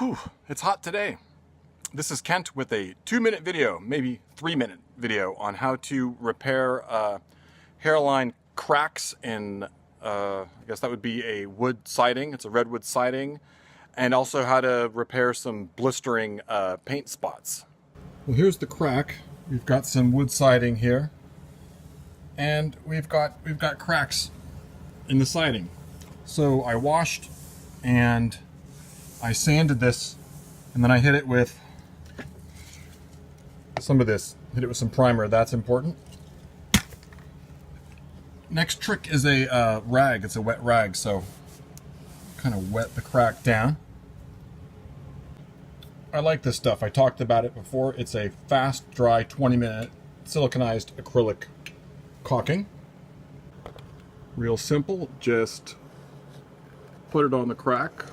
Whew, it's hot today. This is Kent with a 2-minute video, maybe 3-minute video on how to repair hairline cracks in, I guess that would be a wood siding. It's a redwood siding. And also how to repair some blistering paint spots. Well, here's the crack. We've got some wood siding here. And we've got cracks in the siding. So I washed and I sanded this, and then I hit it with some of this. Hit it with some primer. That's important. Next trick is a rag. It's a wet rag, so kind of wet the crack down. I like this stuff. I talked about it before. It's a fast, dry, 20-minute siliconized acrylic caulking. Real simple. Just put it on the crack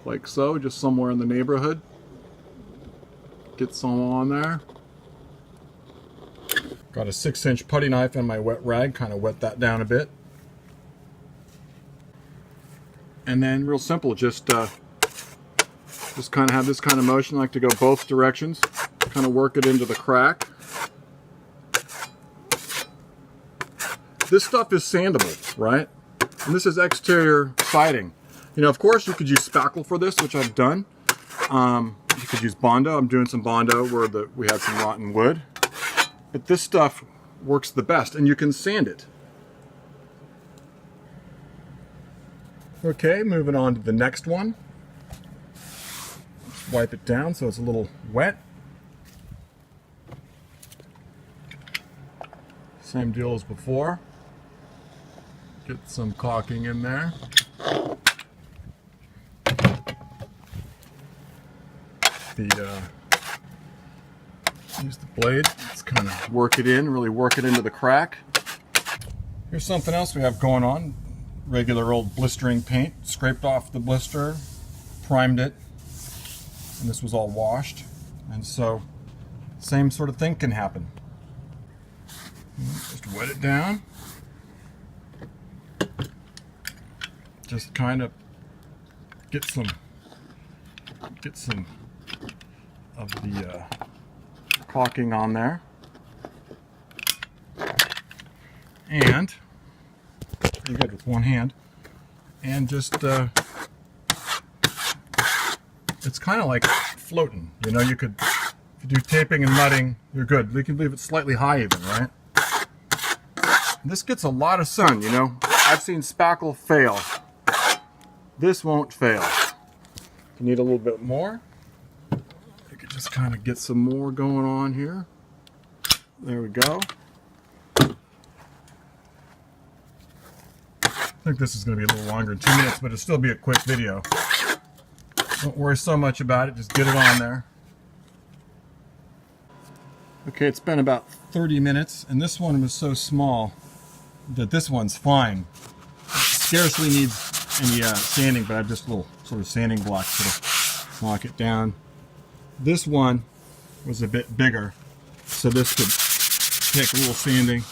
like so, just somewhere in the neighborhood. Get some on there. Got a 6-inch putty knife and my wet rag, kind of wet that down a bit. And then real simple, just kind of have this kind of motion, like to go both directions, kind of work it into the crack. This stuff is sandable, right? And this is exterior siding. You know, of course you could use spackle for this, which I've done. You could use Bondo. I'm doing some Bondo where we had some rotten wood. But this stuff works the best, and you can sand it. Okay, moving on to the next one. Just wipe it down so it's a little wet. Same deal as before. Get some caulking in there. Use the blade. Let's kind of work it in, really work it into the crack. Here's something else we have going on. Regular old blistering paint. Scraped off the blister, primed it, and this was all washed. And so, same sort of thing can happen. Just wet it down. Just kind of get some of the caulking on there, and you're good with one hand, and just it's kind of like floating, you know. You could, if you do taping and mudding, you're good. You can leave it slightly high even, right? This gets a lot of sun, you know. I've seen spackle fail. This won't fail. You need a little bit more. You could just kind of get some more going on here. There we go. I think this is going to be a little longer than 2 minutes, but it'll still be a quick video. Don't worry so much about it, just get it on there. Okay, it's been about 30 minutes, and this one was so small that this one's fine. It scarcely needs any sanding, but I have just a little sort of sanding block to knock it down. This one was a bit bigger, so this could take a little sanding.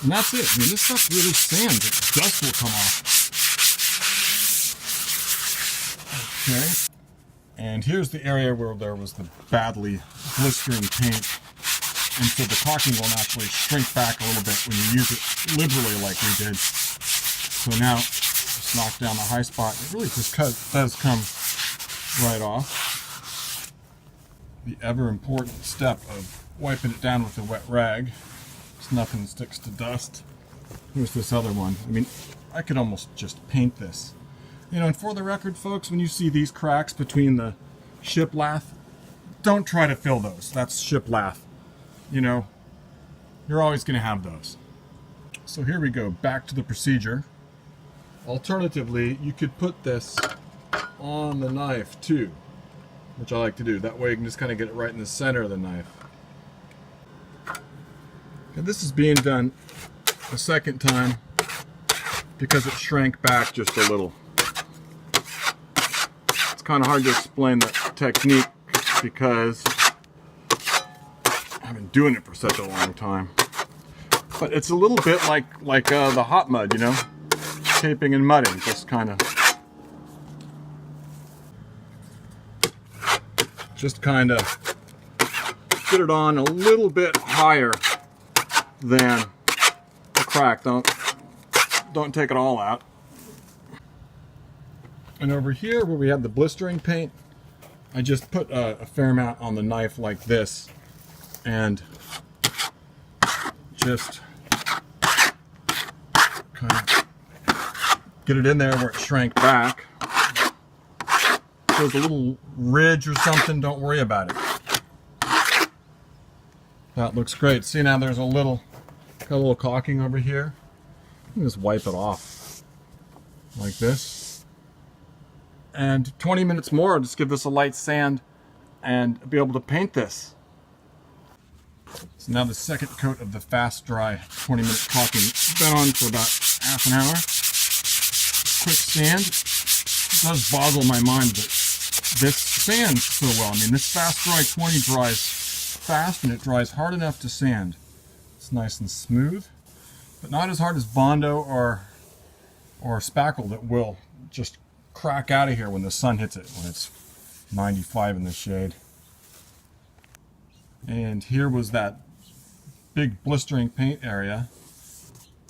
And that's it. I mean, this stuff really sands. Dust will come off. Okay. And here's the area where there was the badly blistering paint. And so the caulking will naturally shrink back a little bit when you use it liberally like we did. So now, just knock down the high spot. It really just does come right off. The ever important step of wiping it down with a wet rag. So nothing sticks to dust. Here's this other one. I mean, I could almost just paint this. You know, and for the record, folks, when you see these cracks between the shiplath, don't try to fill those. That's shiplath. You know, you're always going to have those. So here we go, back to the procedure. Alternatively, you could put this on the knife too, which I like to do. That way you can just kind of get it right in the center of the knife. And this is being done a second time because it shrank back just a little. It's kind of hard to explain the technique because I've been doing it for such a long time. But it's a little bit like the hot mud, you know? Taping and mudding, just kind of just kind of get it on a little bit higher than the crack. Don't take it all out. And over here where we have the blistering paint, I just put a fair amount on the knife like this and just kind of get it in there where it shrank back. If there's a little ridge or something, don't worry about it. That looks great. See, now there's got a little caulking over here. You can just wipe it off like this. And 20 minutes more, I'll just give this a light sand and be able to paint this. So now the second coat of the fast dry 20-minute caulking has been on for about half an hour. Quick sand. It does boggle my mind that this sands so well. I mean, this fast dry 20 dries fast and it dries hard enough to sand. It's nice and smooth, but not as hard as Bondo or spackle that will just crack out of here when the sun hits it when it's 95 in the shade. And here was that big blistering paint area.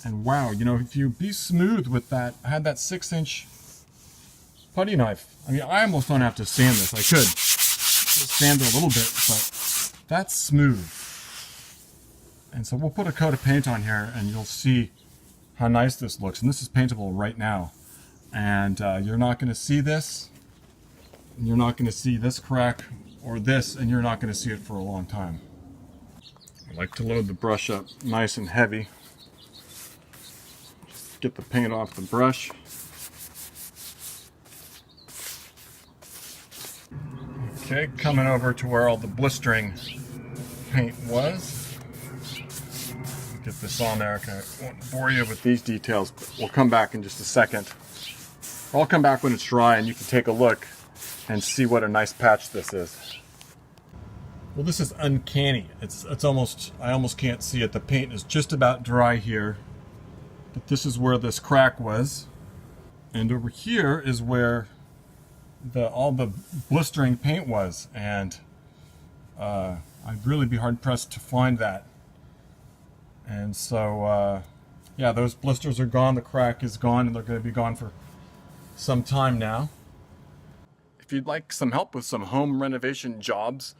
And wow, you know, if you be smooth with that, I had that 6-inch putty knife. I mean, I almost don't have to sand this. I could just sand it a little bit, but that's smooth. And so we'll put a coat of paint on here and you'll see how nice this looks. And this is paintable right now. And you're not going to see this. And you're not going to see this crack or this, and you're not going to see it for a long time. I like to load the brush up nice and heavy. Just get the paint off the brush. Okay, coming over to where all the blistering paint was. Get this on there. Okay, I won't bore you with these details, but we'll come back in just a second. I'll come back when it's dry and you can take a look and see what a nice patch this is. Well, this is uncanny. It's almost, I almost can't see it. The paint is just about dry here, but this is where this crack was. And over here is where all the blistering paint was. And I'd really be hard pressed to find that. And so, yeah, those blisters are gone. The crack is gone, and they're going to be gone for some time now. If you'd like some help with some home renovation jobs,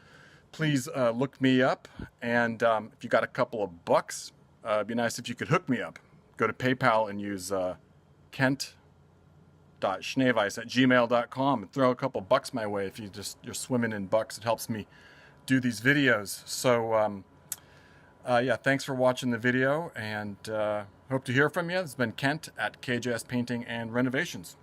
please look me up. And if you got a couple of bucks, it'd be nice if you could hook me up. Go to PayPal and use Kent-Schneeveis@gmail.com and throw a couple bucks my way. If you're swimming in bucks, it helps me do these videos. So yeah, thanks for watching the video, and hope to hear from you. This has been Kent at KJS Painting and Renovations.